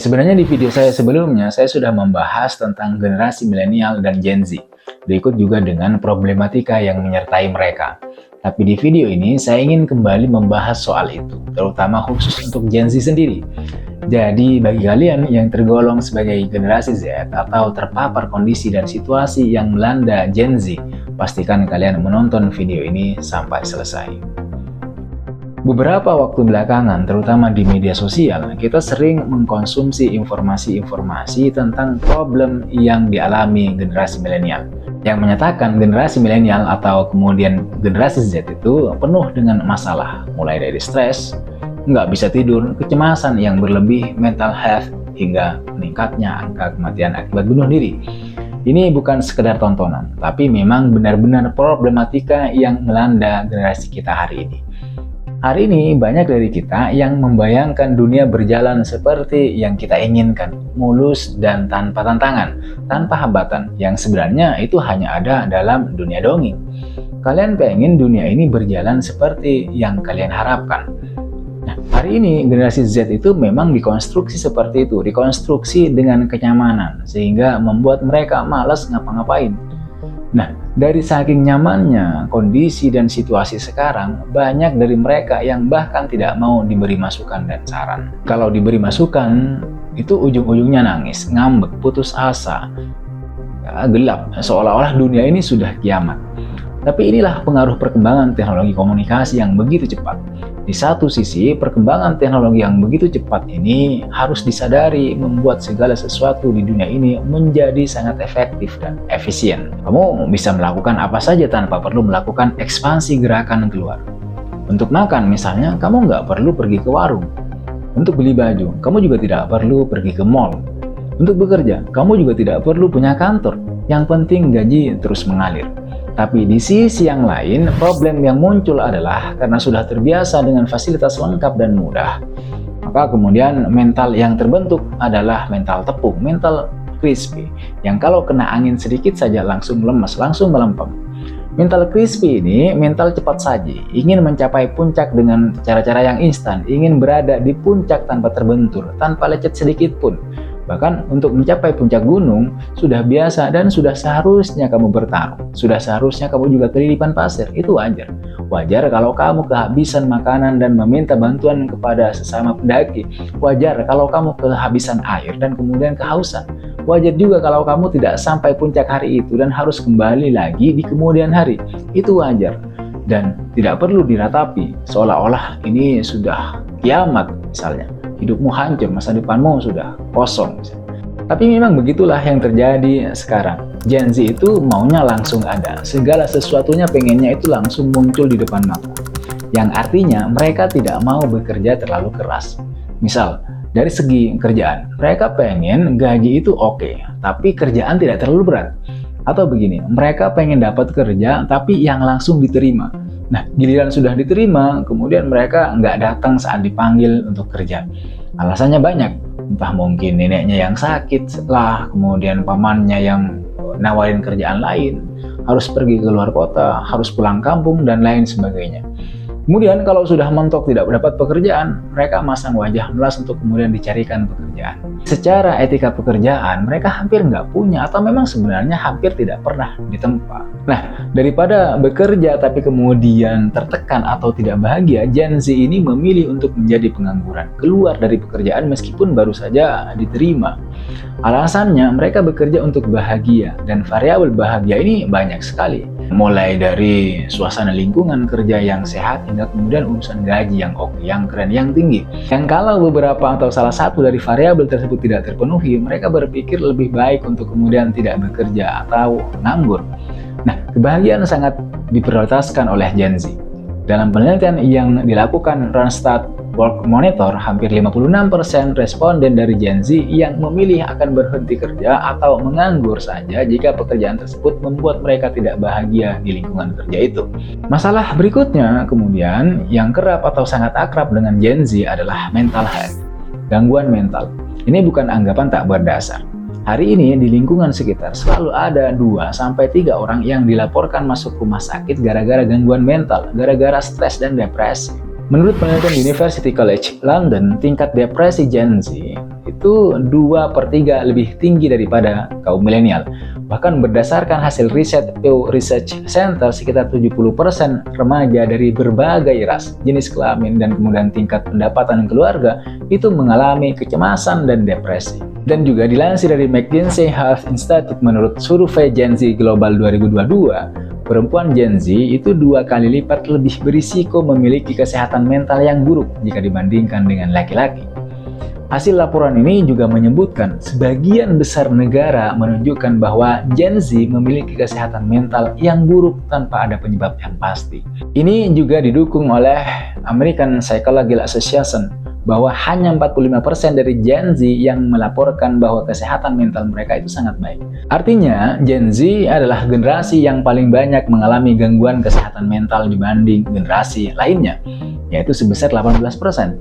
Sebenarnya di video saya sebelumnya, saya sudah membahas tentang generasi milenial dan Gen Z. Berikut juga dengan problematika yang menyertai mereka. Tapi di video ini, saya ingin kembali membahas soal itu, terutama khusus untuk Gen Z sendiri. Jadi, bagi kalian yang tergolong sebagai generasi Z atau terpapar kondisi dan situasi yang melanda Gen Z, pastikan kalian menonton video ini sampai selesai. Beberapa waktu belakangan, terutama di media sosial, kita sering mengkonsumsi informasi-informasi tentang problem yang dialami generasi milenial. Yang menyatakan generasi milenial atau kemudian generasi Z itu penuh dengan masalah, mulai dari stres, nggak bisa tidur, kecemasan yang berlebih, mental health, hingga meningkatnya angka kematian akibat bunuh diri. Ini bukan sekedar tontonan, tapi memang benar-benar problematika yang melanda generasi kita hari ini. Hari ini banyak dari kita yang membayangkan dunia berjalan seperti yang kita inginkan, mulus dan tanpa tantangan, tanpa hambatan, yang sebenarnya itu hanya ada dalam dunia dongeng. Kalian pengen dunia ini berjalan seperti yang kalian harapkan. Nah, hari ini generasi Z itu memang dikonstruksi seperti itu, dikonstruksi dengan kenyamanan, sehingga membuat mereka malas ngapa-ngapain. Nah, dari saking nyamannya kondisi dan situasi sekarang, banyak dari mereka yang bahkan tidak mau diberi masukan dan saran. Kalau diberi masukan, itu ujung-ujungnya nangis, ngambek, putus asa, gelap, seolah-olah dunia ini sudah kiamat. Tapi inilah pengaruh perkembangan teknologi komunikasi yang begitu cepat. Di satu sisi, perkembangan teknologi yang begitu cepat ini harus disadari membuat segala sesuatu di dunia ini menjadi sangat efektif dan efisien. Kamu bisa melakukan apa saja tanpa perlu melakukan ekspansi gerakan keluar. Untuk makan misalnya, kamu nggak perlu pergi ke warung. Untuk beli baju, kamu juga tidak perlu pergi ke mall. Untuk bekerja, kamu juga tidak perlu punya kantor. Yang penting gaji terus mengalir. Tapi di sisi yang lain, problem yang muncul adalah karena sudah terbiasa dengan fasilitas lengkap dan mudah, maka kemudian mental yang terbentuk adalah mental tepung, mental crispy, yang kalau kena angin sedikit saja langsung lemas, langsung melempem. Mental crispy ini mental cepat saji, ingin mencapai puncak dengan cara-cara yang instan, ingin berada di puncak tanpa terbentur, tanpa lecet sedikit pun. Bahkan untuk mencapai puncak gunung, sudah biasa dan sudah seharusnya kamu bertarung. Sudah seharusnya kamu juga kelilipan pasir, itu wajar. Wajar kalau kamu kehabisan makanan dan meminta bantuan kepada sesama pendaki. Wajar kalau kamu kehabisan air dan kemudian kehausan. Wajar juga kalau kamu tidak sampai puncak hari itu dan harus kembali lagi di kemudian hari. Itu wajar. Dan tidak perlu diratapi, seolah-olah ini sudah kiamat misalnya. Hidupmu hancur, masa depanmu sudah kosong. Tapi memang begitulah yang terjadi sekarang. Gen Z itu maunya langsung ada, segala sesuatunya pengennya itu langsung muncul di depan mata. Yang artinya mereka tidak mau bekerja terlalu keras. Misal, dari segi kerjaan, mereka pengen gaji itu oke, tapi kerjaan tidak terlalu berat. Atau begini, mereka pengen dapat kerja tapi yang langsung diterima. Nah, giliran sudah diterima, kemudian mereka nggak datang saat dipanggil untuk kerja. Alasannya banyak, entah mungkin neneknya yang sakit lah, kemudian pamannya yang nawarin kerjaan lain, harus pergi ke luar kota, harus pulang kampung, dan lain sebagainya. Kemudian kalau sudah mentok tidak dapat pekerjaan, mereka masang wajah melas untuk kemudian dicarikan pekerjaan. Secara etika pekerjaan, mereka hampir nggak punya atau memang sebenarnya hampir tidak pernah ditempa. Nah, daripada bekerja tapi kemudian tertekan atau tidak bahagia, Gen Z ini memilih untuk menjadi pengangguran, keluar dari pekerjaan meskipun baru saja diterima. Alasannya mereka bekerja untuk bahagia, dan variabel bahagia ini banyak sekali. Mulai dari suasana lingkungan kerja yang sehat hingga kemudian urusan gaji yang oke, yang keren, yang tinggi. Yang kalau beberapa atau salah satu dari variabel tersebut tidak terpenuhi, mereka berpikir lebih baik untuk kemudian tidak bekerja atau nganggur. Nah, kebahagiaan sangat diprioritaskan oleh Gen Z. Dalam penelitian yang dilakukan Randstad Work Monitor, hampir 56% responden dari Gen Z yang memilih akan berhenti kerja atau menganggur saja jika pekerjaan tersebut membuat mereka tidak bahagia di lingkungan kerja itu. Masalah berikutnya kemudian yang kerap atau sangat akrab dengan Gen Z adalah mental health, gangguan mental. Ini bukan anggapan tak berdasar. Hari ini di lingkungan sekitar selalu ada 2-3 orang yang dilaporkan masuk rumah sakit gara-gara gangguan mental, gara-gara stres dan depresi. Menurut penelitian University College London, tingkat depresi Gen Z itu 2/3 lebih tinggi daripada kaum milenial. Bahkan berdasarkan hasil riset Pew Research Center, sekitar 70% remaja dari berbagai ras, jenis kelamin, dan kemudian tingkat pendapatan keluarga itu mengalami kecemasan dan depresi. Dan juga dilansir dari McKinsey Health Institute, menurut survei Gen Z Global 2022, perempuan Gen Z itu 2 kali lipat lebih berisiko memiliki kesehatan mental yang buruk jika dibandingkan dengan laki-laki. Hasil laporan ini juga menyebutkan sebagian besar negara menunjukkan bahwa Gen Z memiliki kesehatan mental yang buruk tanpa ada penyebab yang pasti. Ini juga didukung oleh American Psychological Association, bahwa hanya 45% dari Gen Z yang melaporkan bahwa kesehatan mental mereka itu sangat baik. Artinya, Gen Z adalah generasi yang paling banyak mengalami gangguan kesehatan mental dibanding generasi lainnya, yaitu sebesar 18%.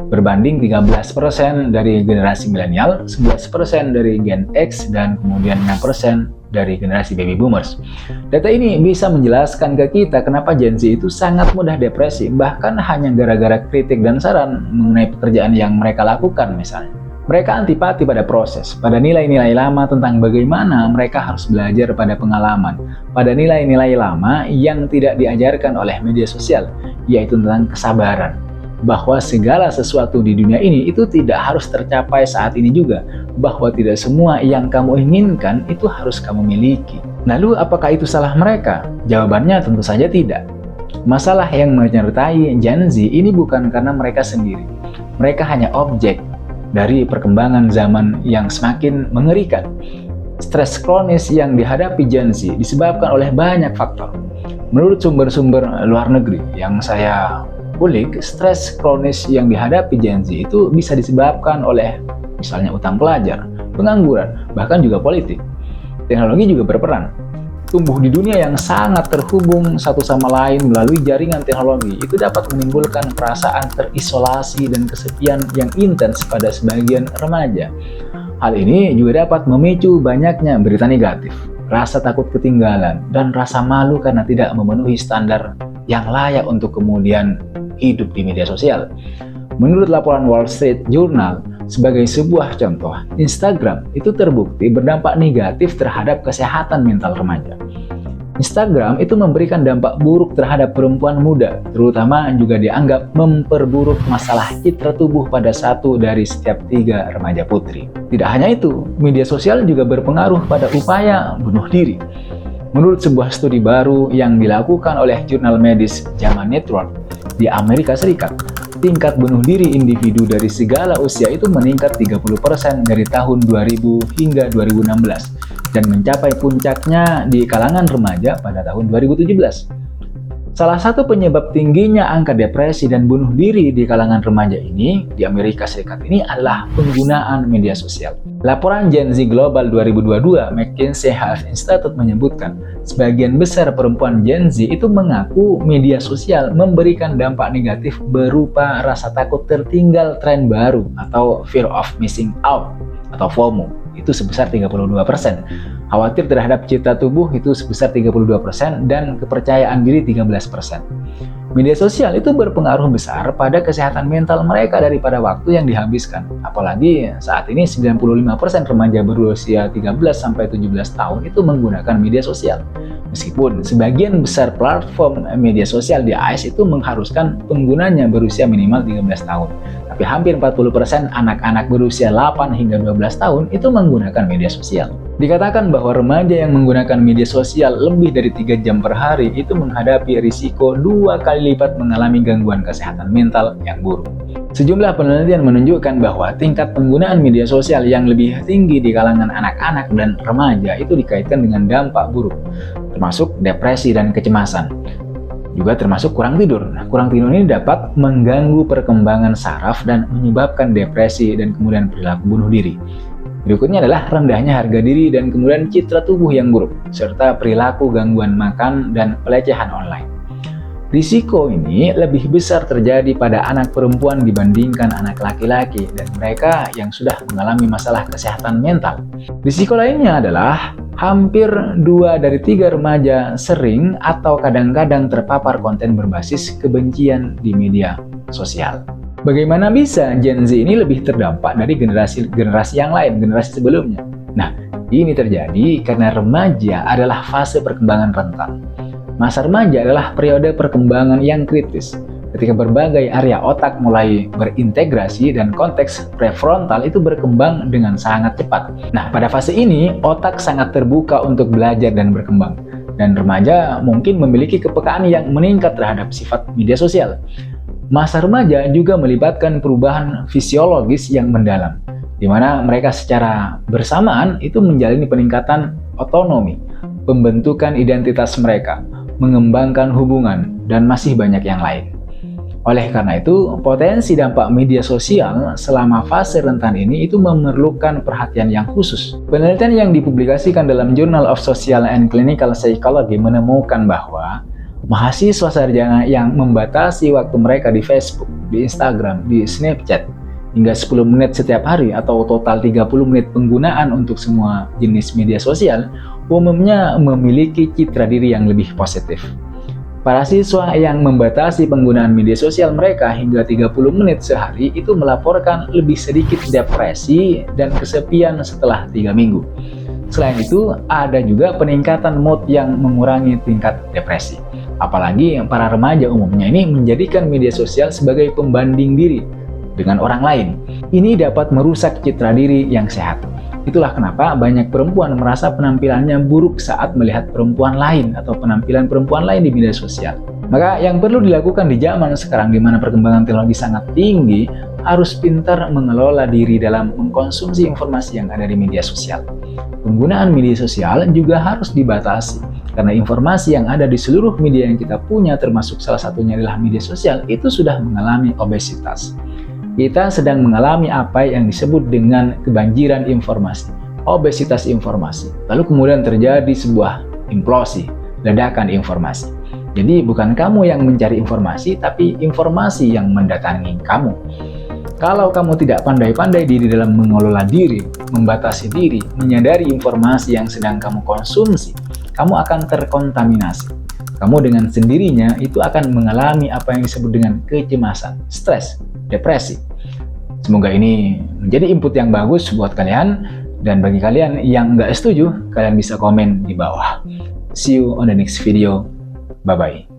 Berbanding 13% dari generasi milenial, 11% dari Gen X, dan kemudian 6% dari generasi baby boomers. Data ini bisa menjelaskan ke kita kenapa Gen Z itu sangat mudah depresi, bahkan hanya gara-gara kritik dan saran mengenai pekerjaan yang mereka lakukan misalnya. Mereka antipati pada proses, pada nilai-nilai lama tentang bagaimana mereka harus belajar pada pengalaman, pada nilai-nilai lama yang tidak diajarkan oleh media sosial, yaitu tentang kesabaran. Bahwa segala sesuatu di dunia ini itu tidak harus tercapai saat ini juga, bahwa tidak semua yang kamu inginkan itu harus kamu miliki. Lalu apakah itu salah mereka? Jawabannya tentu saja tidak. Masalah yang menyertai Gen Z ini bukan karena mereka sendiri. Mereka hanya objek dari perkembangan zaman yang semakin mengerikan. Stres kronis yang dihadapi Gen Z disebabkan oleh banyak faktor. Menurut sumber-sumber luar negeri yang saya ulik, stres kronis yang dihadapi Gen Z itu bisa disebabkan oleh misalnya utang pelajar, pengangguran, bahkan juga politik. Teknologi juga berperan. Tumbuh di dunia yang sangat terhubung satu sama lain melalui jaringan teknologi itu dapat menimbulkan perasaan terisolasi dan kesepian yang intens pada sebagian remaja. Hal ini juga dapat memicu banyaknya berita negatif, rasa takut ketinggalan, dan rasa malu karena tidak memenuhi standar yang layak untuk kemudian hidup di media sosial. Menurut laporan Wall Street Journal, sebagai sebuah contoh, Instagram itu terbukti berdampak negatif terhadap kesehatan mental remaja. Instagram itu memberikan dampak buruk terhadap perempuan muda, terutama juga dianggap memperburuk masalah citra tubuh pada 1 dari setiap 3 remaja putri. Tidak hanya itu, media sosial juga berpengaruh pada upaya bunuh diri. Menurut sebuah studi baru yang dilakukan oleh jurnal medis JAMA Network di Amerika Serikat, tingkat bunuh diri individu dari segala usia itu meningkat 30% dari tahun 2000 hingga 2016 dan mencapai puncaknya di kalangan remaja pada tahun 2017. Salah satu penyebab tingginya angka depresi dan bunuh diri di kalangan remaja ini di Amerika Serikat ini adalah penggunaan media sosial. Laporan Gen Z Global 2022 McKinsey Health Institute menyebutkan sebagian besar perempuan Gen Z itu mengaku media sosial memberikan dampak negatif berupa rasa takut tertinggal tren baru atau fear of missing out atau FOMO itu sebesar 32%. Khawatir terhadap citra tubuh itu sebesar 32% dan kepercayaan diri 13%. Media sosial itu berpengaruh besar pada kesehatan mental mereka daripada waktu yang dihabiskan. Apalagi saat ini 95% remaja berusia 13-17 tahun itu menggunakan media sosial. Meskipun sebagian besar platform media sosial di AS itu mengharuskan penggunanya berusia minimal 13 tahun. Tapi hampir 40% anak-anak berusia 8 hingga 12 tahun itu menggunakan media sosial. Dikatakan bahwa remaja yang menggunakan media sosial lebih dari 3 jam per hari itu menghadapi risiko 2 kali lipat mengalami gangguan kesehatan mental yang buruk. Sejumlah penelitian menunjukkan bahwa tingkat penggunaan media sosial yang lebih tinggi di kalangan anak-anak dan remaja itu dikaitkan dengan dampak buruk, termasuk depresi dan kecemasan. Juga termasuk kurang tidur. Nah, kurang tidur ini dapat mengganggu perkembangan saraf dan menyebabkan depresi dan kemudian perilaku bunuh diri. Berikutnya adalah rendahnya harga diri dan kemudian citra tubuh yang buruk, serta perilaku gangguan makan dan pelecehan online. Risiko ini lebih besar terjadi pada anak perempuan dibandingkan anak laki-laki dan mereka yang sudah mengalami masalah kesehatan mental. Risiko lainnya adalah Hampir 2 dari 3 remaja sering atau kadang-kadang terpapar konten berbasis kebencian di media sosial. Bagaimana bisa Gen Z ini lebih terdampak dari generasi yang lain, generasi sebelumnya? Nah, ini terjadi karena remaja adalah fase perkembangan rentan. Masa remaja adalah periode perkembangan yang kritis, ketika berbagai area otak mulai berintegrasi dan konteks prefrontal itu berkembang dengan sangat cepat. Nah, pada fase ini, otak sangat terbuka untuk belajar dan berkembang. Dan remaja mungkin memiliki kepekaan yang meningkat terhadap sifat media sosial. Masa remaja juga melibatkan perubahan fisiologis yang mendalam, di mana mereka secara bersamaan itu menjalani peningkatan otonomi, pembentukan identitas mereka, mengembangkan hubungan, dan masih banyak yang lain. Oleh karena itu, potensi dampak media sosial selama fase rentan ini itu memerlukan perhatian yang khusus. Penelitian yang dipublikasikan dalam Journal of Social and Clinical Psychology menemukan bahwa mahasiswa sarjana yang membatasi waktu mereka di Facebook, di Instagram, di Snapchat hingga 10 menit setiap hari atau total 30 menit penggunaan untuk semua jenis media sosial umumnya memiliki citra diri yang lebih positif. Para siswa yang membatasi penggunaan media sosial mereka hingga 30 menit sehari itu melaporkan lebih sedikit depresi dan kesepian setelah 3 minggu. Selain itu, ada juga peningkatan mood yang mengurangi tingkat depresi. Apalagi para remaja umumnya ini menjadikan media sosial sebagai pembanding diri dengan orang lain. Ini dapat merusak citra diri yang sehat. Itulah kenapa banyak perempuan merasa penampilannya buruk saat melihat perempuan lain atau penampilan perempuan lain di media sosial. Maka yang perlu dilakukan di zaman sekarang di mana perkembangan teknologi sangat tinggi, harus pintar mengelola diri dalam mengkonsumsi informasi yang ada di media sosial. Penggunaan media sosial juga harus dibatasi, karena informasi yang ada di seluruh media yang kita punya, termasuk salah satunya adalah media sosial, itu sudah mengalami obesitas. Kita sedang mengalami apa yang disebut dengan kebanjiran informasi, obesitas informasi. Lalu kemudian terjadi sebuah implosi, ledakan informasi. Jadi bukan kamu yang mencari informasi, tapi informasi yang mendatangi kamu. Kalau kamu tidak pandai-pandai diri dalam mengelola diri, membatasi diri, menyadari informasi yang sedang kamu konsumsi, kamu akan terkontaminasi. Kamu dengan sendirinya itu akan mengalami apa yang disebut dengan kecemasan, stres, depresi. Semoga ini menjadi input yang bagus buat kalian, dan bagi kalian yang nggak setuju, kalian bisa komen di bawah. See you on the next video. Bye-bye.